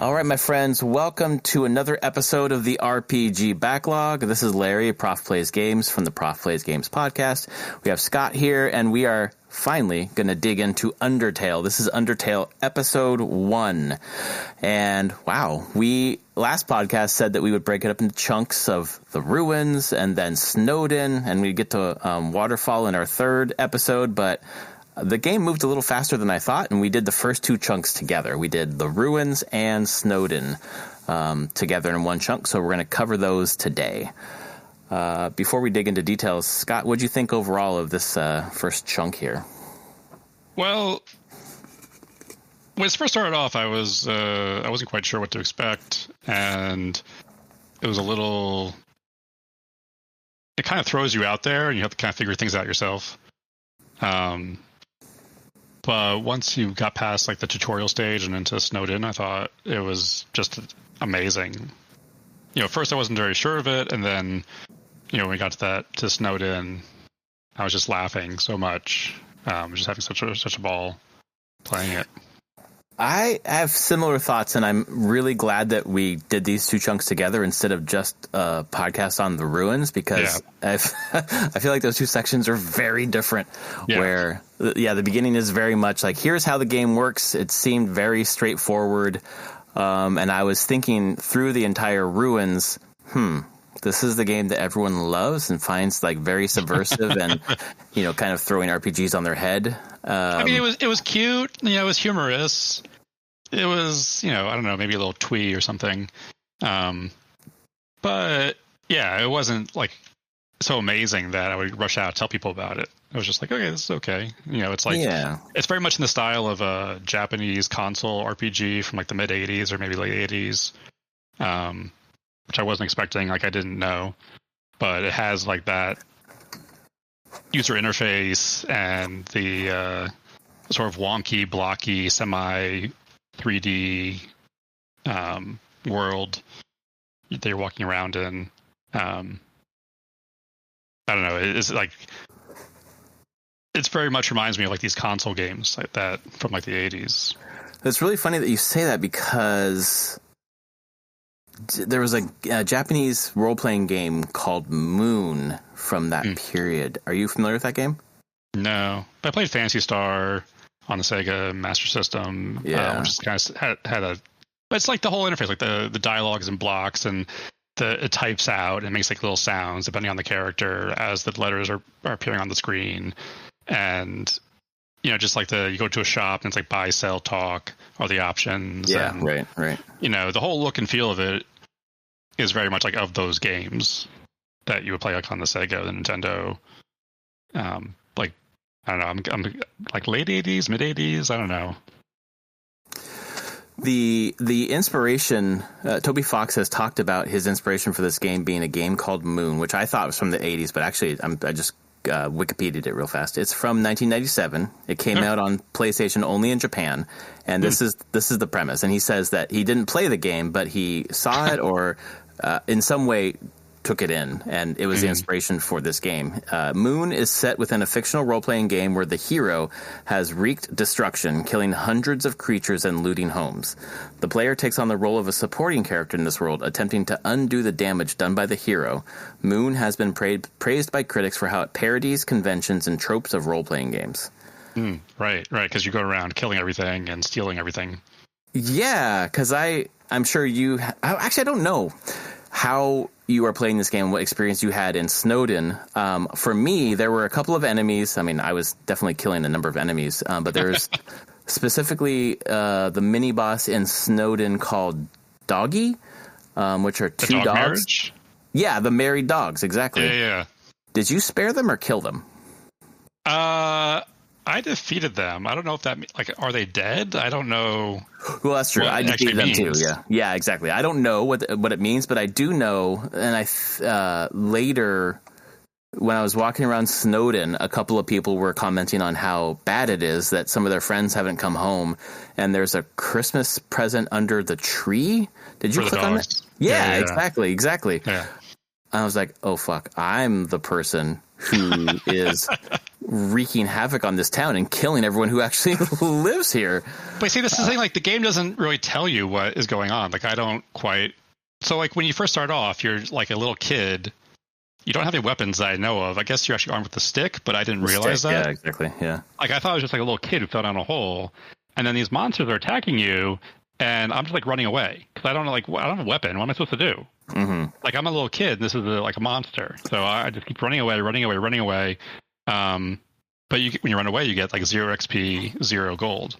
All right, my friends, welcome to another episode of the RPG Backlog. This is Larry, Prof Plays Games from the Prof Plays Games podcast. We have Scott here, and we are finally going to dig into Undertale. This is Undertale episode 1. And wow, we last podcast said that we would break it up into chunks of the ruins and then Snowdin, and we'd get to Waterfall in our third episode, but the game moved a little faster than I thought, and we did the first two chunks together. We did the ruins and Snowdin together in one chunk, so we're going to cover those today. Before we dig into details, Scott, what did you think overall of this first chunk here? Well, when it first started off, I wasn't quite sure what to expect, and it was a little. It kind of throws you out there, and you have to kind of figure things out yourself. But once you got past like the tutorial stage and into Snowdin, I thought it was just amazing. You know, first I wasn't very sure of it, and then, you know, when we got to Snowdin, I was just laughing so much. Just having such a ball playing it. I have similar thoughts, and I'm really glad that we did these two chunks together instead of just a podcast on the ruins, because I feel like those two sections are very different. Yeah. Where, the beginning is very much like, here's how the game works. It seemed very straightforward, and I was thinking through the entire ruins, this is the game that everyone loves and finds like very subversive and, you know, kind of throwing RPGs on their head. I mean, it was cute. You know, it was humorous. It was, you know, I don't know, maybe a little twee or something. But yeah, it wasn't like so amazing that I would rush out and tell people about it. I was just like, okay, this is okay. You know, it's like, it's very much in the style of a Japanese console RPG from like the mid 80s or maybe late 80s. Which I wasn't expecting, like I didn't know, but it has like that user interface and the sort of wonky, blocky, semi 3D world that you're walking around in. I don't know. It's like, it's very much reminds me of like these console games like that from like the 80s. It's really funny that you say that, because there was a Japanese role-playing game called Moon from that period. Are you familiar with that game? No. I played Phantasy Star on the Sega Master System. Which is kind of had a... But it's like the whole interface, like the dialogue is in blocks, and it types out and makes like little sounds depending on the character as the letters are appearing on the screen. And, you know, just like you go to a shop and it's like buy, sell, talk are the options. Yeah, and, right. You know, the whole look and feel of it is very much like of those games that you would play like on the Sega, the Nintendo. Like, I don't know, I'm like late 80s, mid 80s, I don't know. The inspiration, Toby Fox has talked about his inspiration for this game being a game called Moon, which I thought was from the 80s, but actually I just Wikipedia'd it real fast. It's from 1997. It came out on PlayStation only in Japan, and this is the premise. And he says that he didn't play the game, but he saw it or in some way took it in, and it was the inspiration for this game. Moon is set within a fictional role-playing game where the hero has wreaked destruction, killing hundreds of creatures and looting homes. The player takes on the role of a supporting character in this world, attempting to undo the damage done by the hero. Moon has been praised by critics for how it parodies conventions and tropes of role-playing games. Right, because you go around killing everything and stealing everything. Yeah, because I'm sure you... Actually, I don't know how you are playing this game, what experience you had in Snowdin. For me, there were a couple of enemies. I mean, I was definitely killing a number of enemies, but there's specifically the mini boss in Snowdin called Doggy, which are two dogs. Marriage? Yeah, the married dogs, exactly. Yeah. Did you spare them or kill them? I defeated them. I don't know if that, like, are they dead? I don't know. Well, that's true. I defeated them too. Yeah, exactly. I don't know what it means, but I do know. And later, when I was walking around Snowdin, a couple of people were commenting on how bad it is that some of their friends haven't come home, and there's a Christmas present under the tree. Did you click on it? Yeah, exactly. Yeah. I was like, oh fuck, I'm the person who is wreaking havoc on this town and killing everyone who actually lives here. But see, this is the thing, like, the game doesn't really tell you what is going on. Like, I don't quite... So, like, when you first start off, you're, like, a little kid. You don't have any weapons that I know of. I guess you're actually armed with a stick, but I didn't realize that. Yeah, exactly, yeah. Like, I thought it was just, like, a little kid who fell down a hole, and then these monsters are attacking you, and I'm just, like, running away. Because I don't know, like, I don't have a weapon. What am I supposed to do? Mm-hmm. Like, I'm a little kid, and this is, like, a monster. So I just keep running away. But when you run away, you get, like, 0 XP, 0 gold.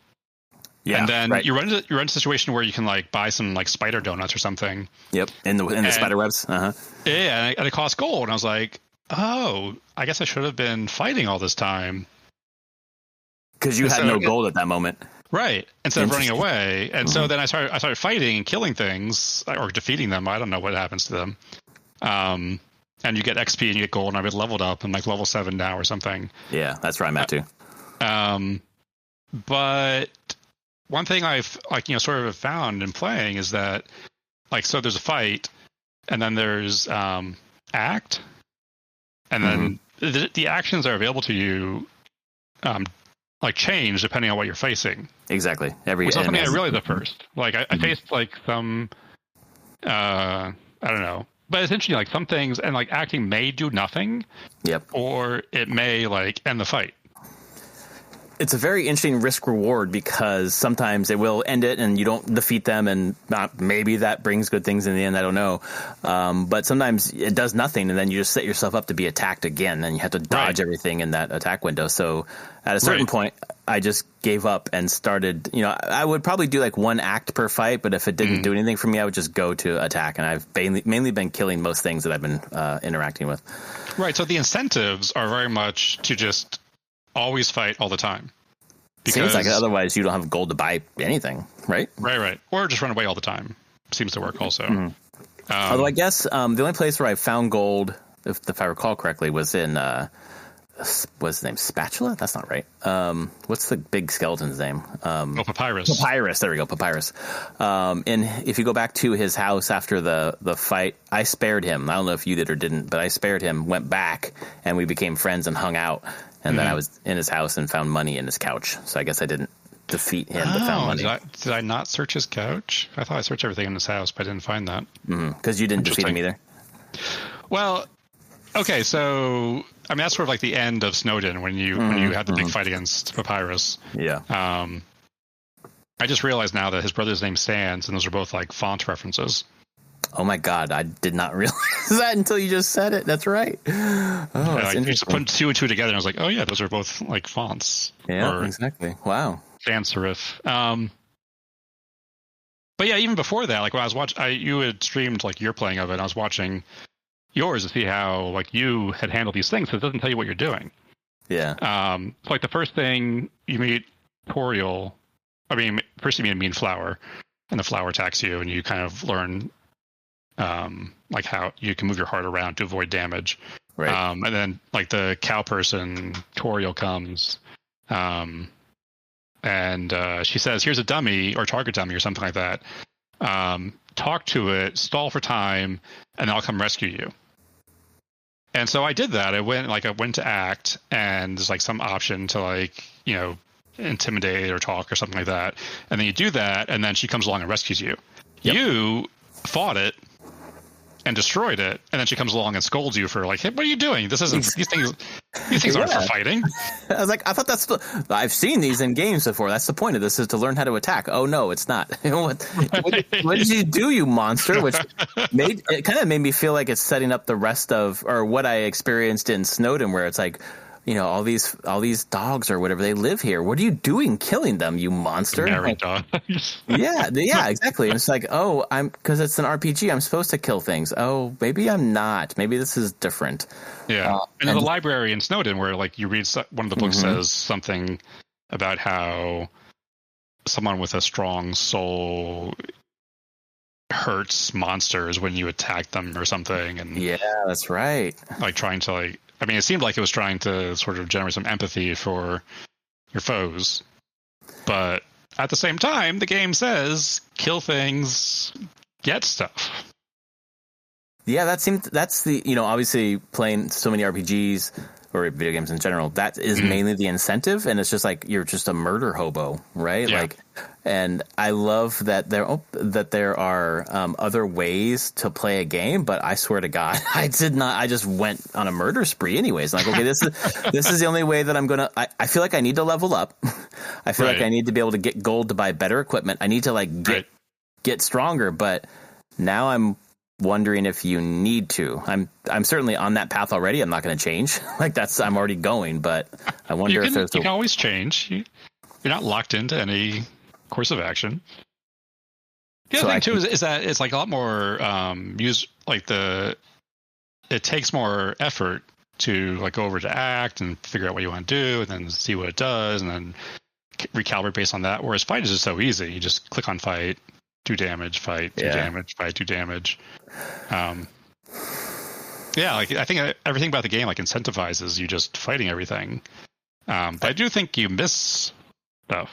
Yeah, and then you run into a situation where you can, like, buy some, like, spider donuts or something. Yep, in the spider webs. Uh-huh. Yeah, and it costs gold. And I was like, oh, I guess I should have been fighting all this time. Because you had no gold at that moment. Right, instead of running away. And so then I started fighting and killing things, or defeating them. I don't know what happens to them. And you get XP and you get gold, and I've been leveled up. I'm like level 7 now or something. Yeah, that's where I'm at too. But one thing I've, like, you know, sort of found in playing is that, like, so there's a fight, and then there's act, and then the actions that are available to you, like, change depending on what you're facing. Exactly. Which is something I realized at first. Like, I faced, like, some, I don't know. But essentially, like, some things, and, like, acting may do nothing. Yep. Or it may, like, end the fight. It's a very interesting risk reward, because sometimes it will end it and you don't defeat them, and maybe that brings good things in the end. I don't know. But sometimes it does nothing, and then you just set yourself up to be attacked again, and you have to dodge everything in that attack window. So at a certain point, I just gave up and started, you know, I would probably do like 1 act per fight, but if it didn't do anything for me, I would just go to attack. And I've mainly been killing most things that I've been interacting with. Right. So the incentives are very much to just always fight all the time. Seems like otherwise you don't have gold to buy anything, right? Right. Or just run away all the time. Seems to work also. Although I guess the only place where I found gold, if I recall correctly, was in what's his name? Spatula? That's not right. What's the big skeleton's name? Papyrus. Papyrus. There we go. Papyrus. And if you go back to his house after the fight, I spared him. I don't know if you did or didn't, but I spared him, went back, and we became friends and hung out. And then I was in his house and found money in his couch. So I guess I didn't defeat him, but found money. Did I not search his couch? I thought I searched everything in his house, but I didn't find that. Because you didn't defeat him either? Well, okay, so I mean, that's sort of like the end of Snowden when you had the big fight against Papyrus. Yeah. I just realized now that his brother's name Sans, and those are both like font references. Oh my God, I did not realize that until you just said it. That's right. Oh, that's interesting. Just put 2 and 2 together, and I was like, oh yeah, those are both like fonts. Yeah, exactly. Wow. Sans serif. But yeah, even before that, like when I was watching, you had streamed like your playing of it, and I was watching yours to see how like you had handled these things. So it doesn't tell you what you're doing. Yeah. So like the first thing you meet Toriel, I mean, first you meet a mean flower, and the flower attacks you, and you kind of learn like how you can move your heart around to avoid damage. Right. And then like the cow person, Toriel comes, and she says, here's a dummy or target dummy or something like that. Talk to it, stall for time, and I'll come rescue you. And so I did that. I went to act, and there's like some option to like, you know, intimidate or talk or something like that. And then you do that, and then she comes along and rescues you. Yep. You fought it and destroyed it, and then she comes along and scolds you for like, hey, what are you doing? This isn't these things aren't for fighting. I was like, I thought I've seen these in games before. That's the point of this, is to learn how to attack. Oh no, it's not. what did you do, you monster? Which it kind of made me feel like it's setting up the rest of, or what I experienced in Snowden, where it's like, you know, all these dogs or whatever, they live here. What are you doing killing them, you monster? Married dogs. yeah, exactly. And it's like, oh, because it's an RPG, I'm supposed to kill things. Oh, maybe I'm not. Maybe this is different. Yeah. And in the library in Snowden, where like you read one of the books says something about how someone with a strong soul hurts monsters when you attack them or something. And yeah, that's right. Like trying to like, I mean, it seemed like it was trying to sort of generate some empathy for your foes. But at the same time, the game says, kill things, get stuff. Yeah, that's the, you know, obviously playing so many RPGs, or video games in general, that is mainly the incentive, and it's just like you're just a murder hobo, right? Yeah. Like, and I love that there are other ways to play a game, but I swear to God, I just went on a murder spree anyways. Like, okay, this is the only way that I'm gonna. I feel like I need to level up. I feel like I need to be able to get gold to buy better equipment. I need to like get stronger, but now I'm wondering if you need to. I'm certainly on that path already. I'm not going to change. Like I'm already going, but I wonder if there's. You can always change. You're not locked into any course of action. The other thing too is that it's like a lot more it takes more effort to like go over to act and figure out what you want to do and then see what it does and then recalibrate based on that. Whereas fight is just so easy. You just click on fight, do damage, fight, do damage, fight, do damage. Like I think everything about the game like incentivizes you just fighting everything. But I do think you miss stuff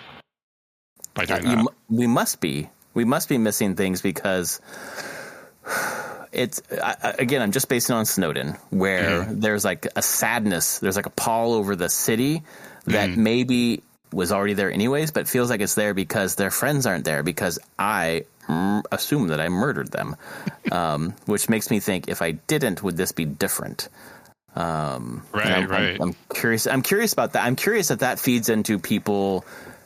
by doing that. We must be missing things because it's again, I'm just basing it on Snowden, where there's like a sadness, there's like a pall over the city that maybe was already there anyways, but feels like it's there because their friends aren't there because I assume that I murdered them, which makes me think if I didn't, would this be different? Right. I'm curious about that. I'm curious if that feeds into people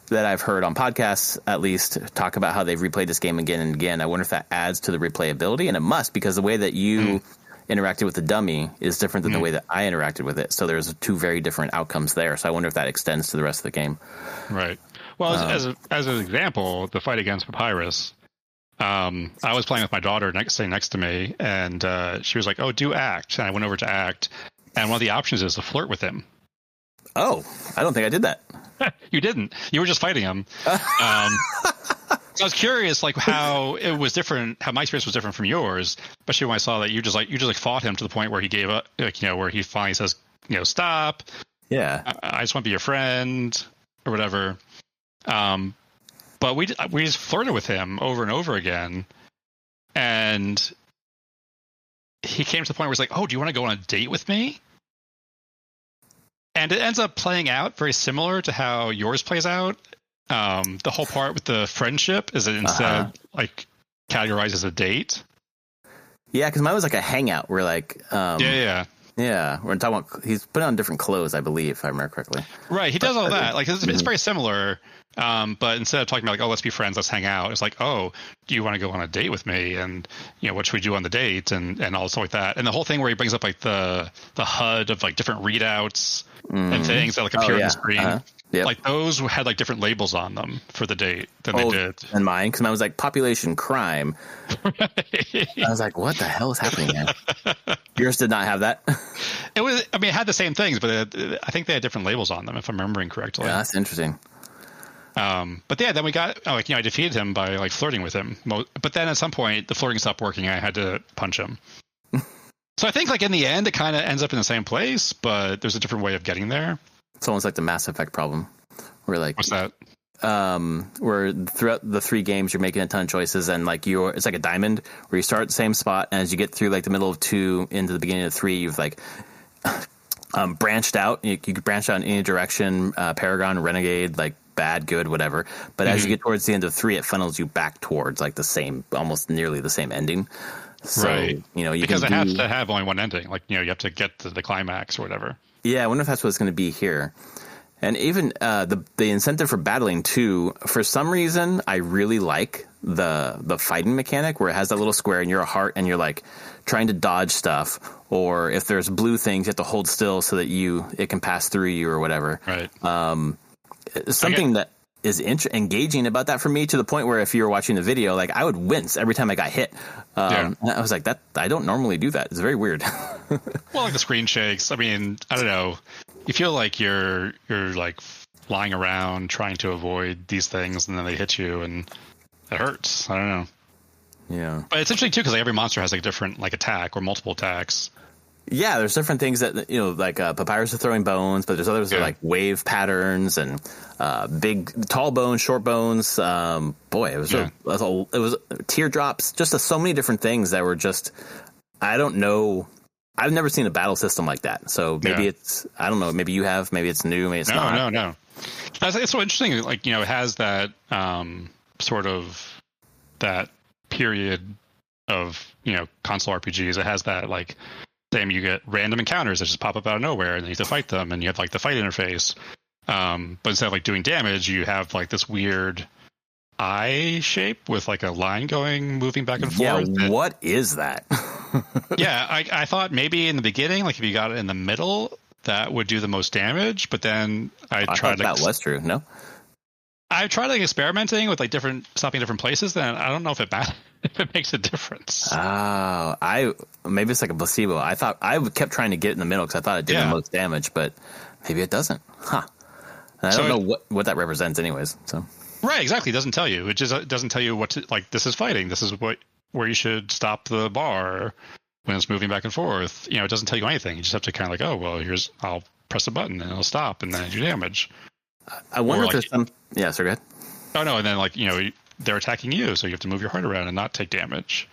that I've heard on podcasts, at least, talk about how they've replayed this game again and again. I wonder if that adds to the replayability, and it must, because the way that you interacted with the dummy is different than the way that I interacted with it. So there's two very different outcomes there. So I wonder if that extends to the rest of the game. Right. Well, as an example, the fight against Papyrus, I was playing with my daughter sitting next to me, and she was like, "Oh, do act." And I went over to act, and one of the options is to flirt with him. Oh, I don't think I did that. You didn't. You were just fighting him. So I was curious, like how it was different, how my experience was different from yours, especially when I saw that you just fought him to the point where he gave up, where he finally says, stop. Yeah, I just want to be your friend or whatever. But we just flirted with him over and over again, and he came to the point where he's like, "Oh, do you want to go on a date with me?" And it ends up playing out very similar to how yours plays out. The whole part with the friendship is instead like categorized as a date. Yeah, because mine was like a hangout. We're like, yeah. We're talking about he's putting on different clothes, I believe, if I remember correctly. Right, he does all that. Like it's very similar. But instead of talking about like, oh, let's be friends, let's hang out, it's like, oh, do you want to go on a date with me? And what should we do on the date? And all stuff like that. And the whole thing where he brings up like the HUD of like different readouts and things that like appear on the screen. Yep. Like those had like different labels on them for the date than they did. And mine, because mine was like population crime. I was like, what the hell is happening here? Yours did not have that. It had the same things, but I think they had different labels on them, if I'm remembering correctly. Yeah, that's interesting. But yeah, then we got I defeated him by like flirting with him. But then at some point, the flirting stopped working. I had to punch him. So I think like in the end, it kind of ends up in the same place, but there's a different way of getting there. It's almost like the Mass Effect problem. Where like, what's that? Where throughout the 3 games, you're making a ton of choices, and like it's like a diamond where you start at the same spot, and as you get through like the middle of 2 into the beginning of 3, you've like branched out. You could branch out in any direction, Paragon, Renegade, like bad, good, whatever. But as you get towards the end of 3, it funnels you back towards like the same, almost nearly the same ending. So, right. You because it has to have only one ending. Like, you have to get to the climax or whatever. Yeah, I wonder if that's what it's going to be here. And even the incentive for battling too, for some reason, I really like the fighting mechanic where it has that little square and you're a heart and you're like trying to dodge stuff, or if there's blue things, you have to hold still so that it can pass through you or whatever. Right. Something that is engaging about that for me, to the point where if you were watching the video, like I would wince every time I got hit. I was like, that I don't normally do that. It's very weird. Well, like the screen shakes. I mean, I don't know. You feel like you're like flying around trying to avoid these things, and then they hit you, and it hurts. I don't know. Yeah, but it's interesting too because like every monster has like a different like attack or multiple attacks. Yeah, there's different things that like Papyrus are throwing bones, but there's others that are like wave patterns and big, tall bones, short bones. Boy, it was teardrops. Just so many different things that were just, I don't know I've never seen a battle system like that. So maybe it's, I don't know, maybe you have, maybe it's new, maybe it's not. No. It's so interesting. Like, it has that sort of that period of, console RPGs. It has that, like, same, you get random encounters that just pop up out of nowhere and you have to fight them, and you have, like, the fight interface. But instead of, like, doing damage, you have, like, this weird eye shape with, like, a line moving back and forth. Yeah, what is that? Yeah, I thought maybe in the beginning, like, if you got it in the middle, that would do the most damage. But then I tried that was true. No, I tried, like, experimenting with, like, stopping different places. Then I don't know if it makes a difference. Oh, maybe it's like a placebo. I thought I kept trying to get it in the middle because I thought it did the most damage, but maybe it doesn't. Huh? And I don't know what that represents, anyways. So right, exactly. It doesn't tell you. It just doesn't tell you what to, like. This is fighting. This is where you should stop the bar when it's moving back and forth. It doesn't tell you anything. You just have to kind of like, oh, well, I'll press a button and it'll stop and then do damage. I wonder if there's some. Yeah, so go ahead. Oh no, and then like they're attacking you, so you have to move your heart around and not take damage.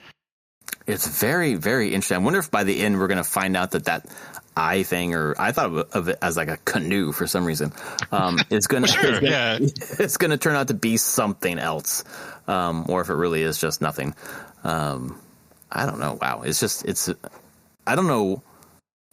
It's very, very interesting. I wonder if by the end we're going to find out that eye thing, or I thought of it as like a canoe for some reason. It's going to it's going to turn out to be something else, or if it really is just nothing. I don't know. Wow, it's. I don't know.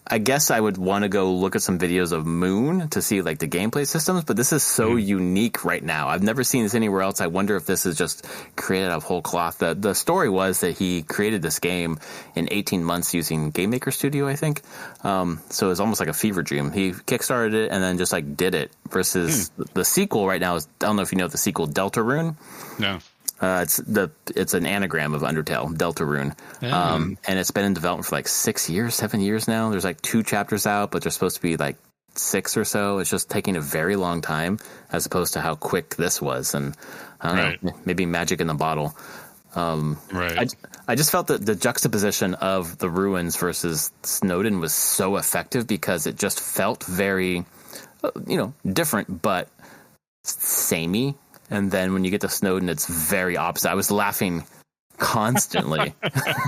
I guess I would want to go look at some videos of Moon to see like the gameplay systems, but this is so unique right now. I've never seen this anywhere else. I wonder if this is just created out of whole cloth. The story was that he created this game in 18 months using Game Maker Studio, I think. So it was almost like a fever dream. He kickstarted it and then just like did it. Versus the sequel right now is, I don't know if you know the sequel, Deltarune. No. It's an anagram of Undertale, Deltarune, and it's been in development for like 7 years now. There's like 2 chapters out, but there's supposed to be like 6 or so. It's just taking a very long time, as opposed to how quick this was. And I don't know, maybe magic in the bottle. I just felt that the juxtaposition of the ruins versus Snowdin was so effective because it just felt very, different, but samey. And then when you get to Snowdin, it's very opposite. I was laughing constantly.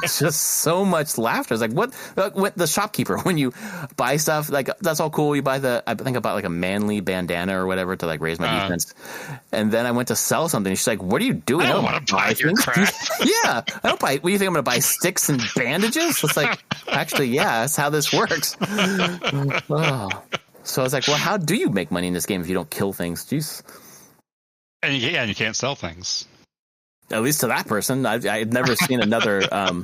It's just so much laughter. It's like, what the shopkeeper, when you buy stuff, like, that's all cool. You buy I think I bought like a manly bandana or whatever to like raise my defense. And then I went to sell something. She's like, what are you doing? I don't want to buy your crap. Yeah. I don't buy, what do you think I'm going to buy, sticks and bandages? It's like, actually, yeah, that's how this works. Oh. So I was like, well, how do you make money in this game if you don't kill things? Jeez. And you can't sell things. At least to that person. I've never seen another. I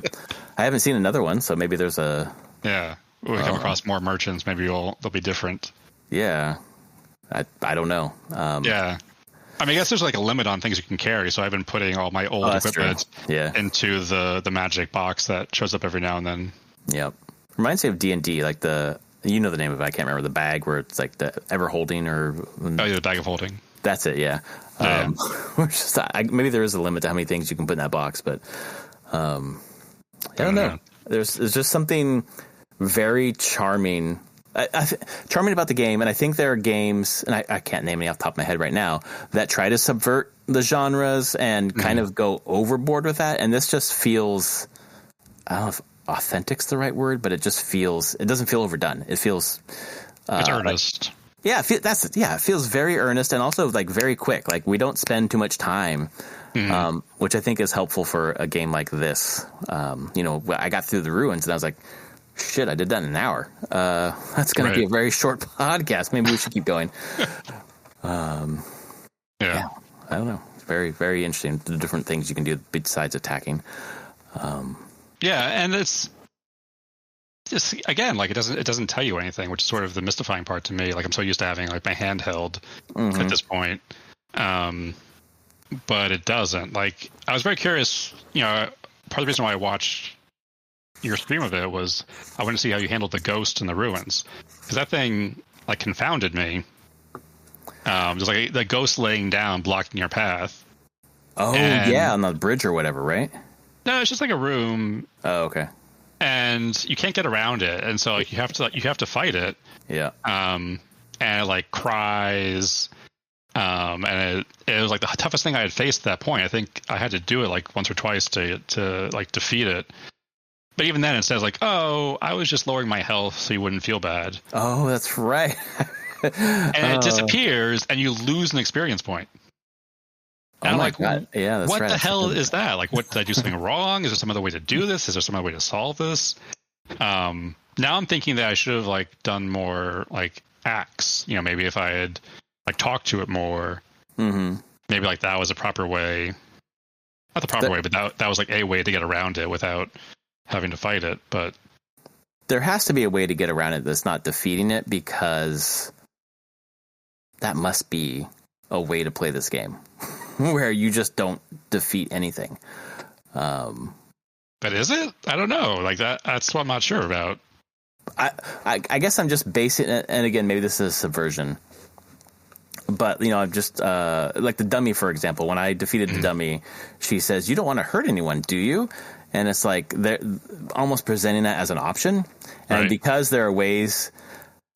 haven't seen another one, so maybe there's a. Yeah, we come across more merchants. Maybe they'll be different. Yeah, I don't know. Yeah, I mean, I guess there's like a limit on things you can carry. So I've been putting all my old equipment into the magic box that shows up every now and then. Yep, reminds me of D&D, like the the name of it. I can't remember the bag where it's like the ever holding or. The bag of holding. That's it, yeah. Maybe there is a limit to how many things you can put in that box, but I don't know. There's just something very charming, charming about the game, and I think there are games, and I can't name any off the top of my head right now, that try to subvert the genres and kind of go overboard with that, and this just feels, I don't know if authentic's the right word, but it just feels, it doesn't feel overdone. It feels... it's earnest. Yeah, it feels very earnest and also like very quick. Like we don't spend too much time, which I think is helpful for a game like this. I got through the ruins and I was like, shit, I did that in an hour. That's going to be a very short podcast. Maybe we should keep going. Yeah, I don't know. It's very, very interesting. The different things you can do besides attacking. And it's just, again, like it doesn't tell you anything, which is sort of the mystifying part to me. Like I'm so used to having like my handheld at this point, but it doesn't. Like I was very curious. Part of the reason why I watched your stream of it was I wanted to see how you handled the ghost in the ruins, because that thing like confounded me. Just like the ghost laying down, blocking your path. Oh, on the bridge or whatever, right? No, it's just like a room. Oh, okay. And you can't get around it, and so like you have to fight it. Yeah. And it like cries. And it was like the toughest thing I had faced at that point. I think I had to do it like once or twice to like defeat it. But even then, it says like, "Oh, I was just lowering my health so you wouldn't feel bad." Oh, that's right. And it disappears, and you lose an experience point. And I'm like, God. Yeah, that's what right. the hell is that? Like, what did I do something wrong? Is there some other way to do this? Is there some other way to solve this? Now I'm thinking that I should have like done more like acts. You know, maybe if I had like talked to it more, maybe like that was a proper way. Not the proper way, but that was like a way to get around it without having to fight it. But there has to be a way to get around it that's not defeating it, because that must be a way to play this game where you just don't defeat anything. But is it? I don't know. Like that's what I'm not sure about. I guess I'm just basing it, and again, maybe this is subversion. But, you know, I'm just, like the dummy, for example, when I defeated the dummy, she says, "You don't want to hurt anyone, do you?" And it's like, they're almost presenting that as an option. And because there are ways,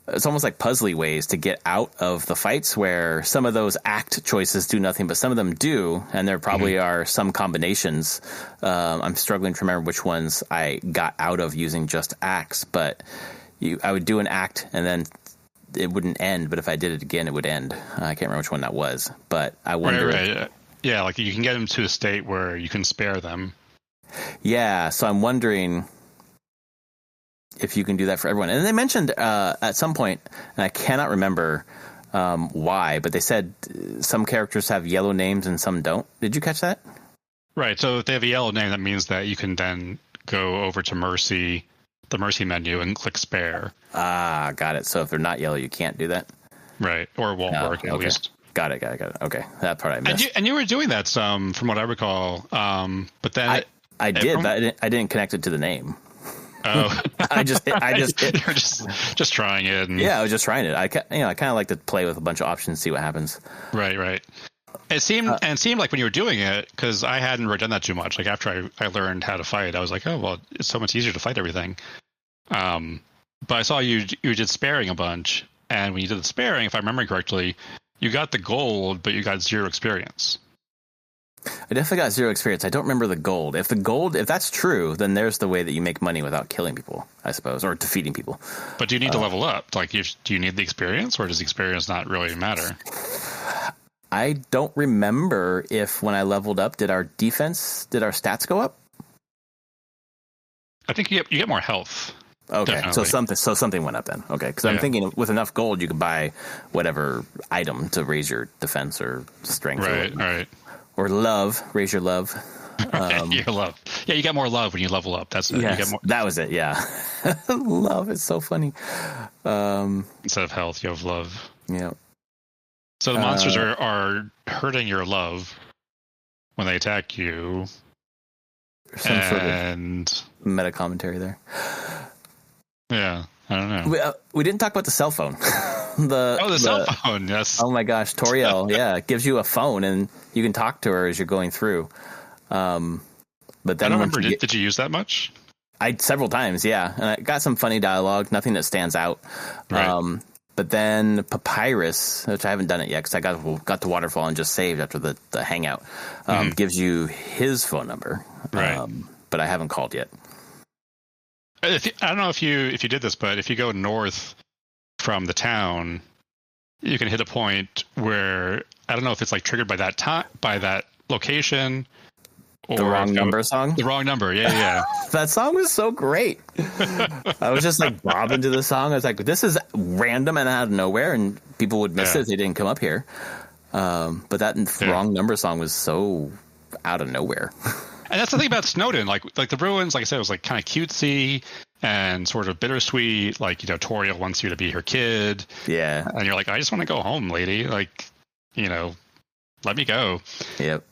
it's almost like puzzly ways to get out of the fights, where some of those act choices do nothing, but some of them do. And there probably are some combinations. I'm struggling to remember which ones I got out of using just acts, but I would do an act and then it wouldn't end, but if I did it again, it would end. I can't remember which one that was, but I wonder. Yeah, like you can get them to a state where you can spare them. Yeah, so I'm wondering if you can do that for everyone. And they mentioned at some point, and I cannot remember why, but they said some characters have yellow names and some don't. Did you catch that? Right, so if they have a yellow name, that means that you can then go over to Mercy, the Mercy menu, and click spare. Ah, got it. So if they're not yellow, you can't do that? Right, or it won't work at least. Got it. Okay, that part I missed. And you were doing that some, from what I recall, but then... I did, but I didn't connect it to the name. Oh, I just You're just trying it. And... Yeah, I was just trying it. I kind of like to play with a bunch of options, see what happens. Right. It seemed like when you were doing it, because I hadn't really done that too much. Like after I learned how to fight, I was like, oh well, it's so much easier to fight everything. But I saw you did sparing a bunch, and when you did the sparing, if I remember correctly, you got the gold, but you got 0 experience. I definitely got 0 experience. I don't remember the gold. If that's true, then there's the way that you make money without killing people, I suppose, or defeating people. But do you need to level up? Like, do you need the experience, or does the experience not really matter? I don't remember if when I leveled up, did our stats go up? I think you get more health. Okay, definitely. so something went up then. Okay, because I'm thinking with enough gold, you could buy whatever item to raise your defense or strength. Right. Or love, raise your love. Your love. Yeah, you get more love when you level up. That's it. Yes, you get more. That was it. Yeah, love is so funny. Instead of health, you have love. Yeah. So the monsters are hurting your love when they attack you. Some sort of meta commentary there. Yeah, I don't know. We didn't talk about the cell phone. the cell phone, yes. Oh my gosh, Toriel, it gives you a phone and you can talk to her as you're going through. But then I don't remember. Did you use that much? Several times, yeah. And I got some funny dialogue, nothing that stands out. Right. But then Papyrus, which I haven't done it yet because I got to Waterfall and just saved after the hangout, gives you his phone number. Right. But I haven't called yet. I don't know if you did this, but if you go north from the town, you can hit a point where I don't know if it's like triggered by that location. Or the wrong number song? The wrong number, yeah. That song was so great. I was just like bobbing to the song. I was like, this is random and out of nowhere, and people would miss it if they didn't come up here. But that wrong number song was so out of nowhere. And that's the thing about Snowdin. Like the ruins, like I said, it was like kind of cutesy and sort of bittersweet. Like, Toriel wants you to be her kid. Yeah. And you're like, I just want to go home, lady. Like, let me go. Yep.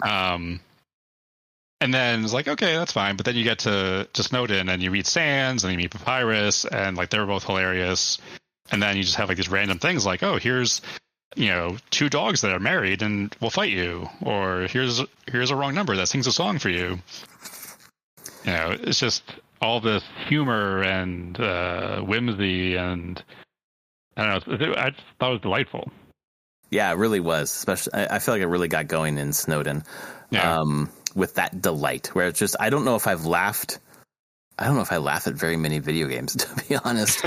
And then it's like, okay, that's fine. But then you get to Snowdin and you meet Sans and you meet Papyrus, and like they're both hilarious. And then you just have like these random things like, oh, here's 2 dogs that are married and will fight you, or here's a wrong number that sings a song for you. It's just all this humor and whimsy, and I don't know. I just thought it was delightful. Yeah, it really was. Especially, I feel like it really got going in Snowdin. Yeah. With that delight, where it's just, I don't know if I've laughed I don't know if I laugh at very many video games, to be honest.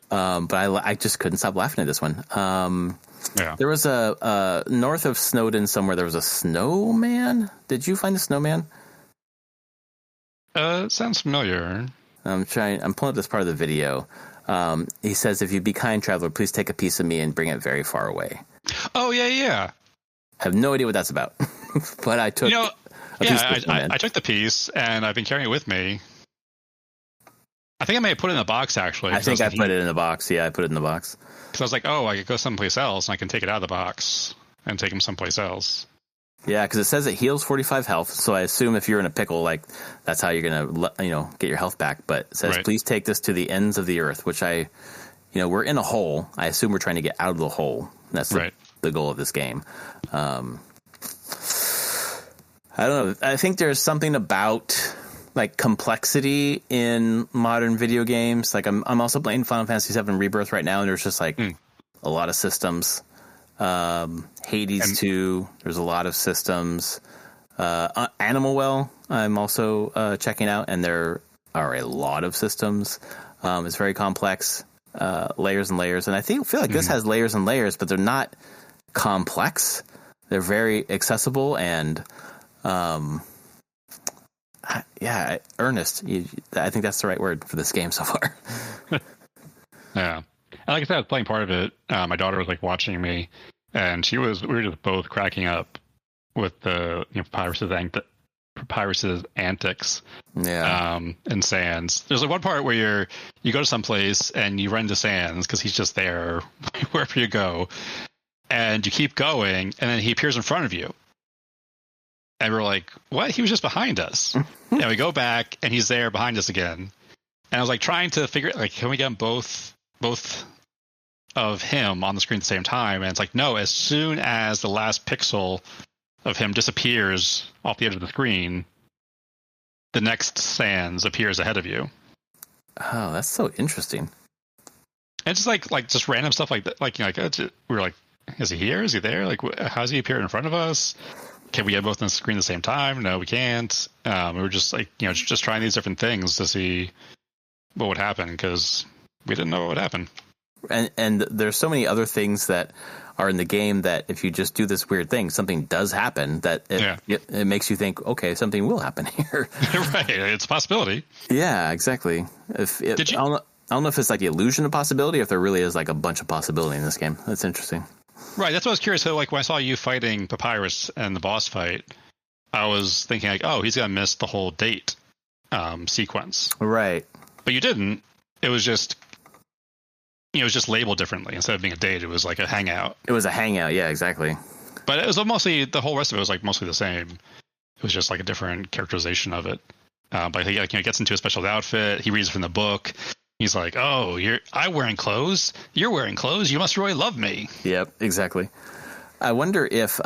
But I just couldn't stop laughing at this one. There was a north of Snowdon somewhere. There was a snowman. Did you find the snowman? It sounds familiar. I'm pulling up this part of the video. He says, "If you be kind, traveler, please take a piece of me and bring it very far away." Oh yeah. I have no idea what that's about, but I took. I took the piece and I've been carrying it with me. I think I may have put it in a box, actually. I think I put it in the box. Yeah, I put it in the box. Because I was like, oh, I could go someplace else, and I can take it out of the box and take him someplace else. Yeah, because it says it heals 45 health, so I assume if you're in a pickle, like, that's how you're going to, get your health back. But it says, please take this to the ends of the earth, which we're in a hole. I assume we're trying to get out of the hole. That's the goal of this game. I don't know. I think there's something about like complexity in modern video games. Like I'm also playing Final Fantasy VII Rebirth right now, and there's just like a lot of systems. Hades 2, there's a lot of systems. Animal Well, I'm also checking out, and there are a lot of systems. It's very complex, layers and layers, and I feel like this has layers and layers, but they're not complex. They're very accessible and earnest. I think that's the right word for this game so far. Yeah. Like I said, I was playing part of it. My daughter was like watching me, and we were just both cracking up with the Papyrus's antics. Yeah. In Sans. There's like one part where you go to some place and you run into Sans because he's just there wherever you go, and you keep going, and then he appears in front of you. And we're like, what? He was just behind us. And we go back, and he's there behind us again. And I was like trying to figure out, like, can we get them both of him on the screen at the same time? And it's like, no, as soon as the last pixel of him disappears off the edge of the screen, the next Sans appears ahead of you. Oh, that's so interesting. And it's like just random stuff like that. Like, we were like, is he here? Is he there? Like, how's he appear in front of us? Can we get both on the screen at the same time? No, we can't. We were just like, just trying these different things to see what would happen, because we didn't know what would happen. And there's so many other things that are in the game that if you just do this weird thing, something does happen that it makes you think, okay, something will happen here. Right. It's a possibility. Yeah, exactly. I don't know if it's like the illusion of possibility, or if there really is like a bunch of possibility in this game. That's interesting. Right. That's what I was curious. So, like, when I saw you fighting Papyrus and the boss fight, I was thinking like, oh, he's going to miss the whole date sequence. Right. But you didn't. It was just, it was just labeled differently. Instead of being a date, it was like a hangout. It was a hangout. Yeah, exactly. But it was mostly, the whole rest of it was like mostly the same. It was just like a different characterization of it. But he gets into a special outfit. He reads from the book. He's like, oh, I'm wearing clothes. You're wearing clothes. You must really love me. Yep, exactly. I wonder if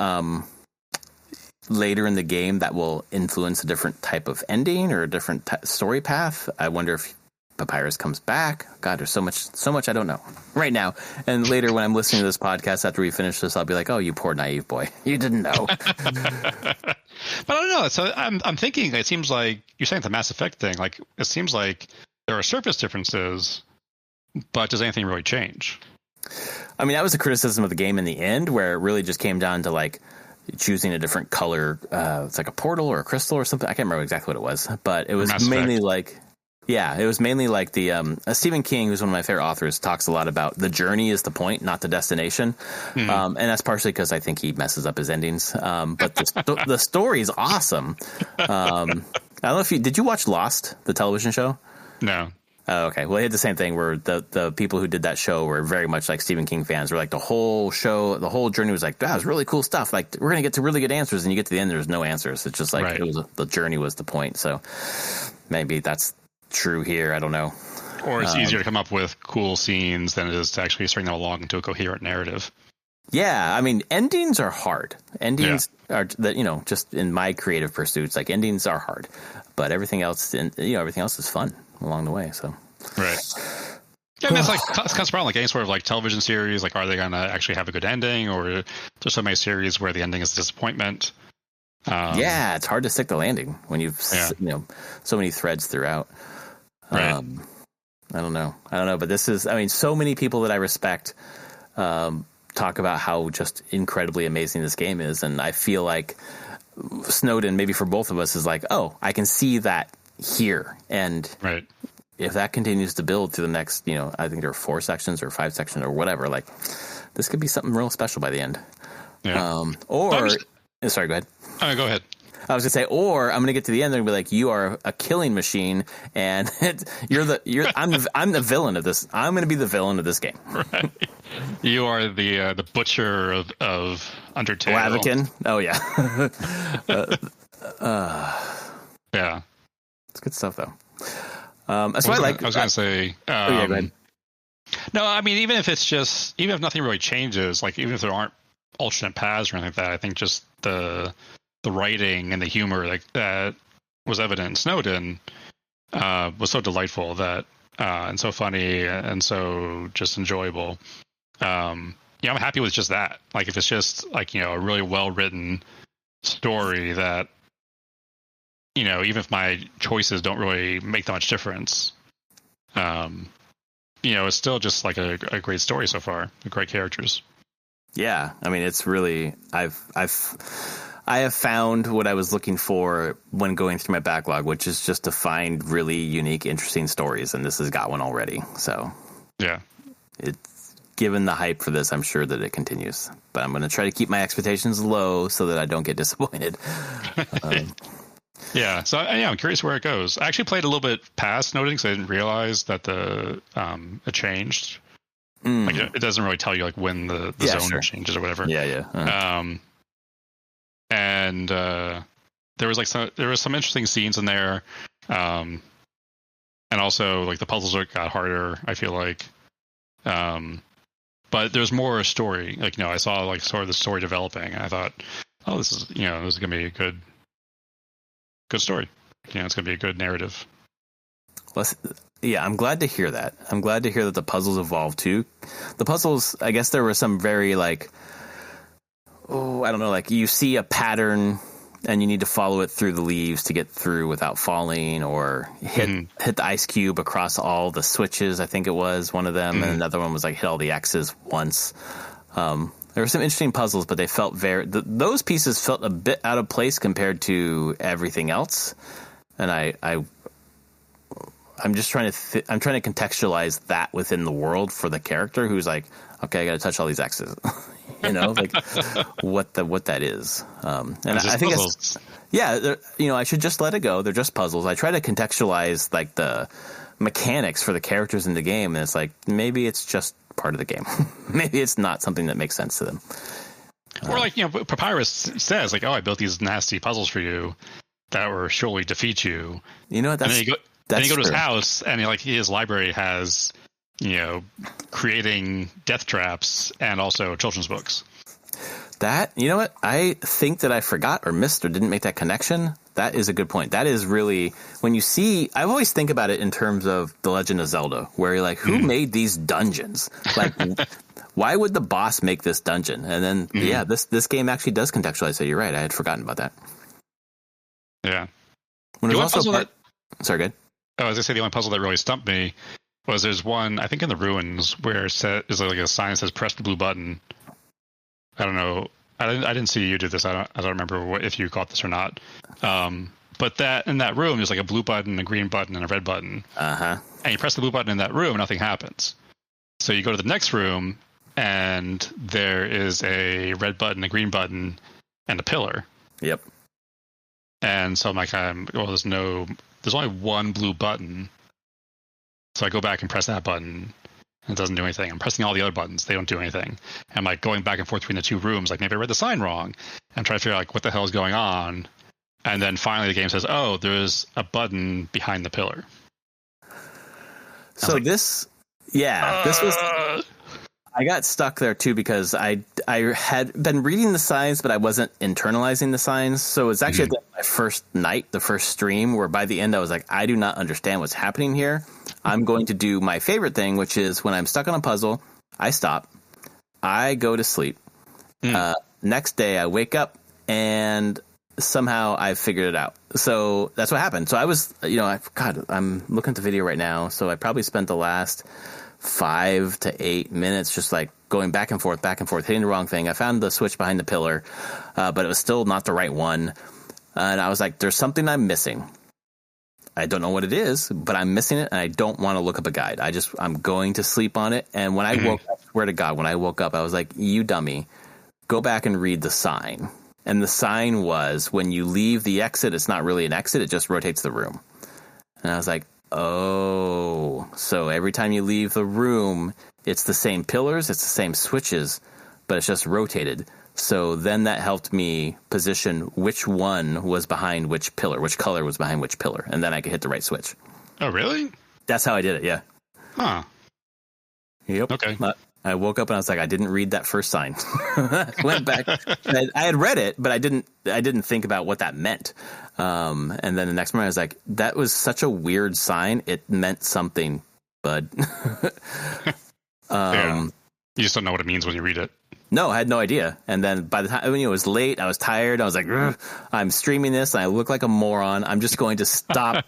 later in the game that will influence a different type of ending or a different story path. I wonder if Papyrus comes back. God, there's so much I don't know right now. And later when I'm listening to this podcast after we finish this, I'll be like, oh, you poor naive boy. You didn't know. But I don't know. So I'm thinking, it seems like you're saying the Mass Effect thing. Like, it seems like there are surface differences, but does anything really change? I mean, that was a criticism of the game in the end, where it really just came down to like choosing a different color. It's like a portal or a crystal or something. I can't remember exactly what it was, but it was mainly like, it was mainly like the Stephen King, who's one of my favorite authors, talks a lot about the journey is the point, not the destination. And that's partially because I think he messes up his endings. But the story is awesome. I don't know if did you watch Lost, the television show? No. Oh, okay. Well, he had the same thing where the people who did that show were very much like Stephen King fans. Were like the whole show, the whole journey was like, that was really cool stuff. Like, we're going to get to really good answers. And you get to the end, there's no answers. It's just like the journey was the point. So maybe that's true here. I don't know. Or it's easier to come up with cool scenes than it is to actually string them along into a coherent narrative. Yeah. I mean, endings are hard. Endings are that, just in my creative pursuits, like endings are hard, but everything else, everything else is fun along the way. So, right. Yeah, I mean, it's kind of problem, like any sort of like television series, like, are they going to actually have a good ending, or there's so many series where the ending is a disappointment? It's hard to stick the landing when you've, so many threads throughout. Right. I don't know, but this is, I mean, so many people that I respect talk about how just incredibly amazing this game is, and I feel like Snowden, maybe for both of us, is like, oh, I can see that here, and right. If that continues to build through the next, I think there are 4 sections or 5 sections or whatever, like this could be something real special by the end. Yeah. Sorry, go ahead. Go ahead. I was gonna say, or I'm gonna get to the end and be like, you are a killing machine, and I'm the villain of this. I'm gonna be the villain of this game. Right. You are the butcher of Undertale. Blaviken. Oh yeah. Yeah. It's good stuff though. That's why I was gonna say. Yeah, go ahead. No, I mean, even if nothing really changes, like even if there aren't alternate paths or anything like that, I think just the writing and the humor like that was evident in Snowden was so delightful that and so funny and so just enjoyable. I'm happy with just that. Like if it's just like a really well written story that even if my choices don't really make that much difference, it's still just like a great story so far. Great characters. Yeah, I mean, it's really I have found what I was looking for when going through my backlog, which is just to find really unique, interesting stories, and this has got one already. So yeah, it's given the hype for this, I'm sure that it continues. But I'm going to try to keep my expectations low so that I don't get disappointed. Yeah, so I'm curious where it goes. I actually played a little bit past Snowden because I didn't realize that it changed. Like it doesn't really tell you like when the zone changes or whatever. Yeah. Uh-huh. And there was some interesting scenes in there, and also like the puzzles got harder. I feel like, but there's more story. Like I saw like sort of the story developing, and I thought, oh, this is gonna be a good story. It's gonna be a good narrative. Well, yeah, I'm glad to hear that. I'm glad to hear that the puzzles evolved too. The puzzles, I guess there were some very like, I don't know, like you see a pattern and you need to follow it through the leaves to get through without falling, or hit the ice cube across all the switches. I think it was one of them, and another one was like hit all the X's once. There were some interesting puzzles, but they felt those pieces felt a bit out of place compared to everything else. And I'm just trying to I'm trying to contextualize that within the world for the character who's like, okay, I got to touch all these X's, like what that is. And I think it's, I should just let it go. They're just puzzles. I try to contextualize like the mechanics for the characters in the game, and it's like maybe it's just part of the game. Maybe it's not something that makes sense to them. Or like Papyrus says like, oh, I built these nasty puzzles for you that will surely defeat you. You know what? Then you go to his house, and his library has creating death traps and also children's books. That, you know what? I think that I forgot or missed or didn't make that connection. That is a good point. That is really, when you see, I always think about it in terms of The Legend of Zelda, where you're like, who made these dungeons? Like, why would the boss make this dungeon? And then, this game actually does contextualize. So you're right. I had forgotten about that. Yeah. When there's also sorry, good. Oh, I was going to say the only puzzle that really stumped me was there's one, I think in the ruins, where there's like a sign that says press the blue button. I don't know. I didn't see you do this. I don't remember if you caught this or not. But that in that room, there's like a blue button, a green button, and a red button. Uh-huh. And you press the blue button in that room, nothing happens. So you go to the next room, and there is a red button, a green button, and a pillar. Yep. And so I'm like, there's only one blue button. So I go back and press that button, and it doesn't do anything. I'm pressing all the other buttons. They don't do anything. I'm like going back and forth between the two rooms. Like maybe I read the sign wrong. I'm trying to figure out like what the hell is going on. And then finally the game says, oh, there's a button behind the pillar. So like, this was... I got stuck there too because I had been reading the signs, but I wasn't internalizing the signs. So it's actually my first night, the first stream, where by the end I was like, I do not understand what's happening here. I'm going to do my favorite thing, which is when I'm stuck on a puzzle, I stop, I go to sleep. Next day I wake up and somehow I figured it out. So that's what happened. So I was, I'm looking at the video right now. So I probably spent the last 5 to 8 minutes just like going back and forth, hitting the wrong thing. I found the switch behind the pillar, but it was still not the right one. And I was like, there's something I'm missing. I don't know what it is, but I'm missing it, and I don't want to look up a guide. I'm going to sleep on it. And when I woke up, swear to God, when I woke up, I was like, you dummy, go back and read the sign. And the sign was, when you leave the exit, it's not really an exit, it just rotates the room. And I was like, oh, so every time you leave the room, it's the same pillars, it's the same switches, but it's just rotated. So then that helped me position which one was behind which pillar, which color was behind which pillar, and then I could hit the right switch. Oh, really? That's how I did it, yeah. Huh. Yep. Okay. I woke up and I was like, I didn't read that first sign. Went back. I had read it, but I didn't think about what that meant. And then the next morning I was like, that was such a weird sign. It meant something, bud. Yeah. You just don't know what it means when you read it. No, I had no idea. And then by the time it was late, I was tired. I was like, I'm streaming this and I look like a moron. I'm just going to stop,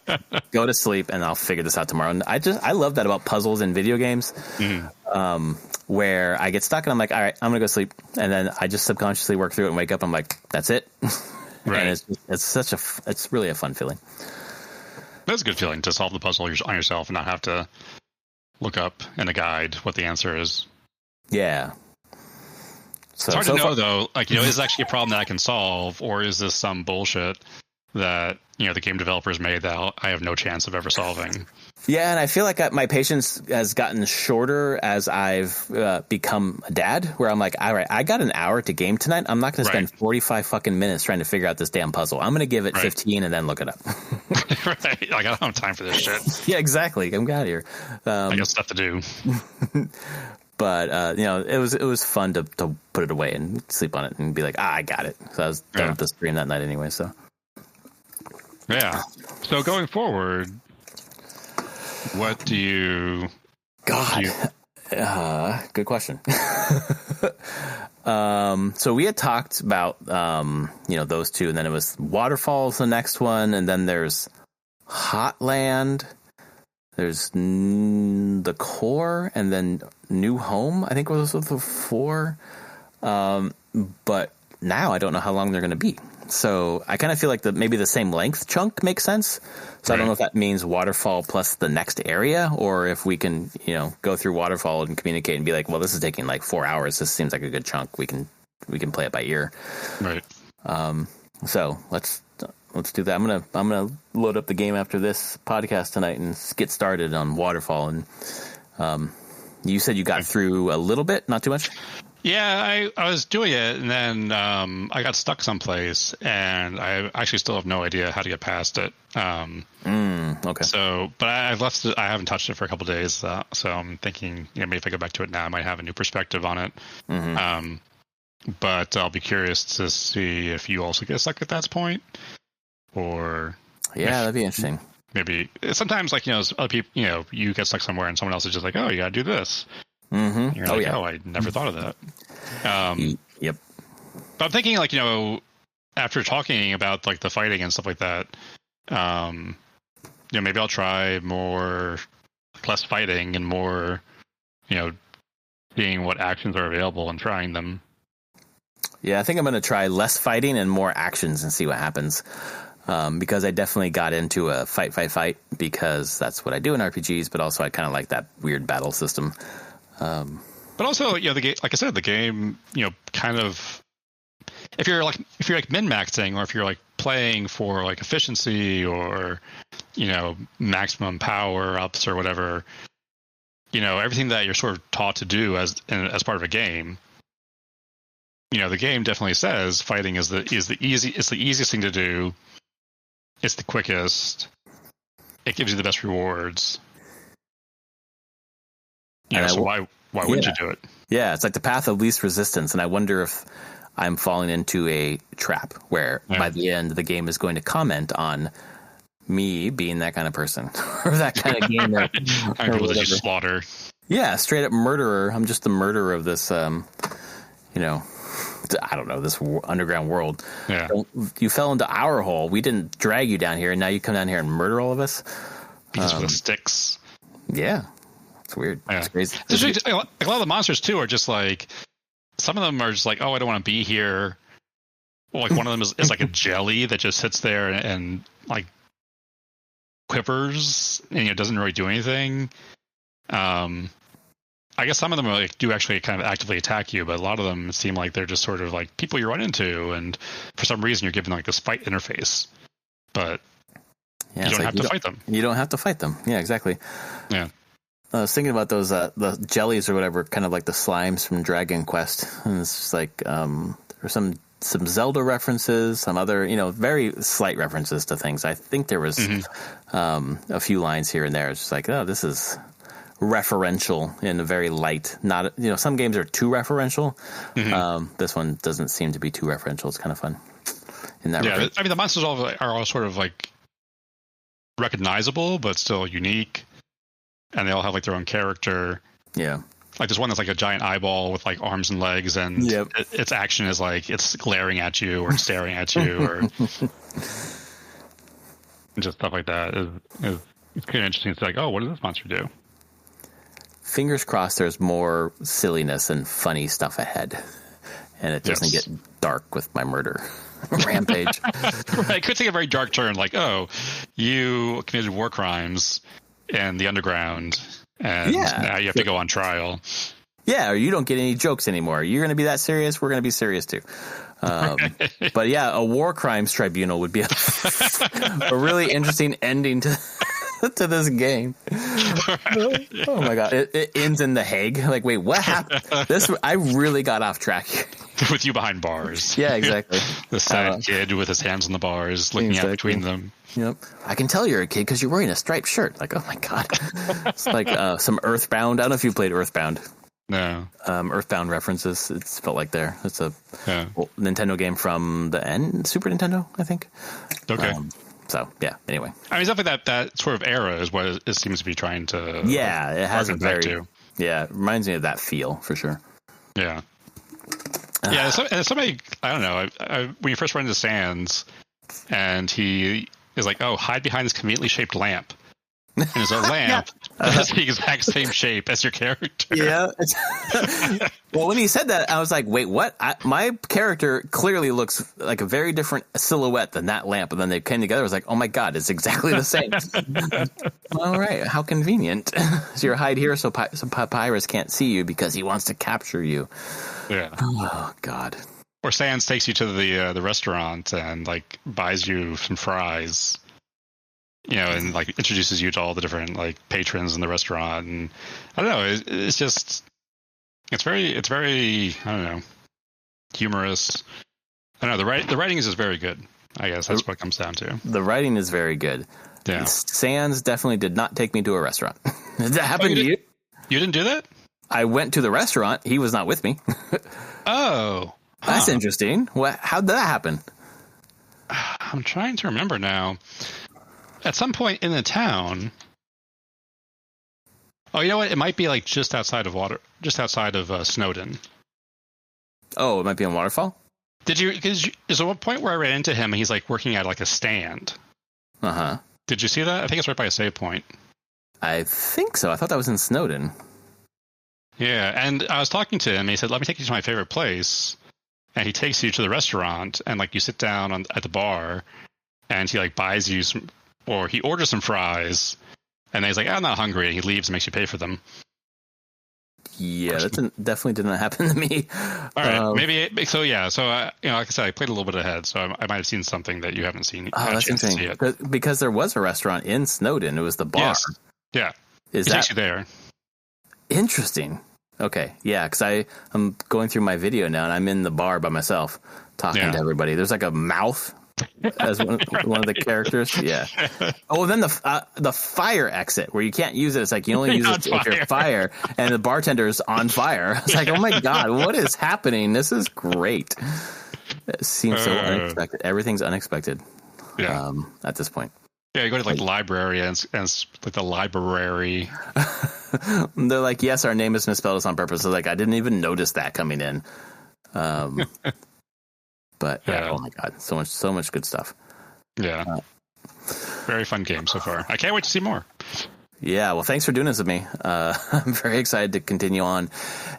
go to sleep, and I'll figure this out tomorrow. And I love that about puzzles in video games, where I get stuck and I'm like, all right, I'm going to go sleep. And then I just subconsciously work through it and wake up. I'm like, that's it. Right. And it's really a fun feeling. That's a good feeling to solve the puzzle on yourself and not have to look up in a guide what the answer is. Yeah. So, it's hard to know, though, like, is this actually a problem that I can solve, or is this some bullshit that, the game developers made that I have no chance of ever solving? Yeah, and I feel like my patience has gotten shorter as I've become a dad, where I'm like, all right, I got an hour to game tonight. I'm not going to spend 45 fucking minutes trying to figure out this damn puzzle. I'm going to give it 15 and then look it up. Right. I don't have time for this shit. Yeah, exactly. I'm out of here. I got stuff to do. But it was fun to put it away and sleep on it and be like, I got it. So I was done with the stream that night anyway. So yeah. So going forward, what do you? God, good question. So we had talked about those two, and then it was Waterfalls the next one, and then there's Hotland. There's the Core, and then New Home, I think was the 4. But now I don't know how long they're going to be. So I kind of feel like maybe the same length chunk makes sense. So I don't know if that means Waterfall plus the next area, or if we can, go through Waterfall and communicate and be like, well, this is taking like 4 hours. This seems like a good chunk. We can play it by ear. Right. So let's do that. I'm gonna load up the game after this podcast tonight and get started on Waterfall. And you said you got through a little bit, not too much. Yeah, I was doing it, and then I got stuck someplace, and I actually still have no idea how to get past it. Okay. So, but I've left it. I haven't touched it for a couple of days, so I'm thinking, maybe if I go back to it now, I might have a new perspective on it. Mm-hmm. But I'll be curious to see if you also get stuck at that point. Or that'd be interesting. Maybe sometimes, like, other people, you get stuck somewhere and someone else is just like, oh, you gotta do this. Mm-hmm. You're like, I never thought of that. Yep. But I'm thinking, like, after talking about like the fighting and stuff like that, maybe I'll try less fighting and more, seeing what actions are available and trying them. Yeah, I think I'm going to try less fighting and more actions and see what happens. Because I definitely got into a fight, because that's what I do in RPGs, but also I kind of like that weird battle system. But also, the game, like I said, the game, kind of, if you're min-maxing, or if you're like playing for like efficiency or, maximum power ups or whatever, everything that you're sort of taught to do as part of a game. The game definitely says fighting is the easiest thing to do. It's the quickest. It gives you the best rewards. So why wouldn't you do it? Yeah, it's like the path of least resistance, and I wonder if I'm falling into a trap where by the end the game is going to comment on me being that kind of person or that kind of gamer. I'm people that you slaughter. Yeah, straight up murderer. I'm just the murderer of this, I don't know, this underground world. Yeah. You fell into our hole. We didn't drag you down here, and now you come down here and murder all of us. Because with the sticks. Yeah. It's weird. Yeah. It's crazy. A lot of the monsters, too, are just like, some of them are just like, oh, I don't want to be here. Well, like one of them is like a jelly that just sits there and like quivers and doesn't really do anything. I guess some of them are like, do actually kind of actively attack you, but a lot of them seem like they're just sort of like people you run into, and for some reason you're given like this fight interface, but you don't have to fight them. You don't have to fight them. Yeah, exactly. Yeah. I was thinking about those the jellies or whatever, kind of like the slimes from Dragon Quest, and it's just like there's some Zelda references, some other very slight references to things. I think there was a few lines here and there. It's just like, oh, this is referential in a very light, not some games are too referential. This one doesn't seem to be too referential. It's kind of fun in that regard. I mean, the monsters are all sort of like recognizable but still unique, and they all have like their own character. Yeah, like there's one that's like a giant eyeball with like arms and legs, and its action is like it's glaring at you or staring at you or just stuff like that. It's kind of interesting. It's like, oh, what does this monster do? Fingers crossed there's more silliness and funny stuff ahead, and it doesn't get dark with my murder rampage. Right, it could take a very dark turn, like, oh, you committed war crimes in the underground, and now you have to go on trial. Yeah, or you don't get any jokes anymore. You're going to be that serious, we're going to be serious too. But yeah, a war crimes tribunal would be a really interesting ending to this game. Oh my god, it ends in The Hague. Like, wait, what happened? I really got off track here. With you behind bars. Yeah, exactly. The sad kid with his hands on the bars, looking out between them. Yep. I can tell you're a kid because you're wearing a striped shirt. Like, oh my god. It's like some Earthbound. I don't know if you played Earthbound. No. Earthbound references. It's felt like there. It's a Nintendo game from the Super Nintendo, I think. Okay. So yeah. Anyway, I mean, something that sort of era is what it seems to be trying to. Yeah, it has a very. To. Yeah, it reminds me of that feel for sure. Yeah. Yeah. Somebody, I don't know. When you first run into Sans, and he is like, "Oh, hide behind this conveniently shaped lamp." And there's a lamp that's the exact same shape as your character. Yeah. Well, when he said that, I was like, wait, what? My character clearly looks like a very different silhouette than that lamp. And then they came together. I was like, oh my God, it's exactly the same. All right. How convenient. So you're hide here so Papyrus can't see you because he wants to capture you. Yeah. Oh, God. Or Sans takes you to the restaurant and like buys you some fries. And like introduces you to all the different like patrons in the restaurant, and I don't know. It's just it's very I don't know, humorous. I don't know. The writing is just very good. I guess that's what it comes down to. The writing is very good. Yeah. Sans definitely did not take me to a restaurant. Did that happen to you? You didn't do that? I went to the restaurant. He was not with me. Oh, that's interesting. How did that happen? I'm trying to remember now. At some point in the town. Oh, you know what? It might be like just outside of Snowdon. Oh, it might be on Waterfall? Did you? Because there's one point where I ran into him and he's like working at like a stand. Uh-huh. Did you see that? I think it's right by a save point. I think so. I thought that was in Snowdon. Yeah, and I was talking to him and he said, let me take you to my favorite place. And he takes you to the restaurant and like you sit down at the bar and he like buys you some. Or he orders some fries, and then he's like, I'm not hungry. And he leaves and makes you pay for them. Yeah, that definitely didn't happen to me. All right, maybe. So, yeah. So, like I said, I played a little bit ahead, so I might have seen something that you haven't seen. Oh, that's interesting. Because there was a restaurant in Snowdon. It was the bar. Yes. Yeah. He takes you there. Interesting. Okay. Yeah, because I'm going through my video now, and I'm in the bar by myself talking to everybody. There's like a mouth as one of the characters. Yeah. Oh, then the fire exit where you can't use it. It's like you only use it if you're fire, and the bartender's on fire. It's like, oh my God, what is happening? This is great. It seems so unexpected. Everything's unexpected. Yeah. At this point. Yeah, you go to like the library and like the library. They're like, yes, our name is misspelled on purpose. So like, I didn't even notice that coming in. But oh my god, so much good stuff. Yeah, very fun game so far. I can't wait to see more. Yeah, well, thanks for doing this with me. I'm very excited to continue on.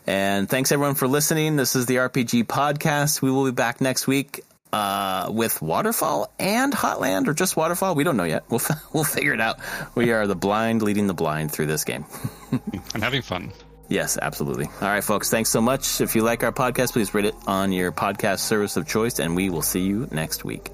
And thanks, everyone, for listening. This is the RPG Podcast. We will be back next week with Waterfall and Hotland, or just Waterfall. We don't know yet. We'll figure it out. We are the blind leading the blind through this game. I'm having fun. Yes, absolutely. All right, folks, thanks so much. If you like our podcast, please rate it on your podcast service of choice, and we will see you next week.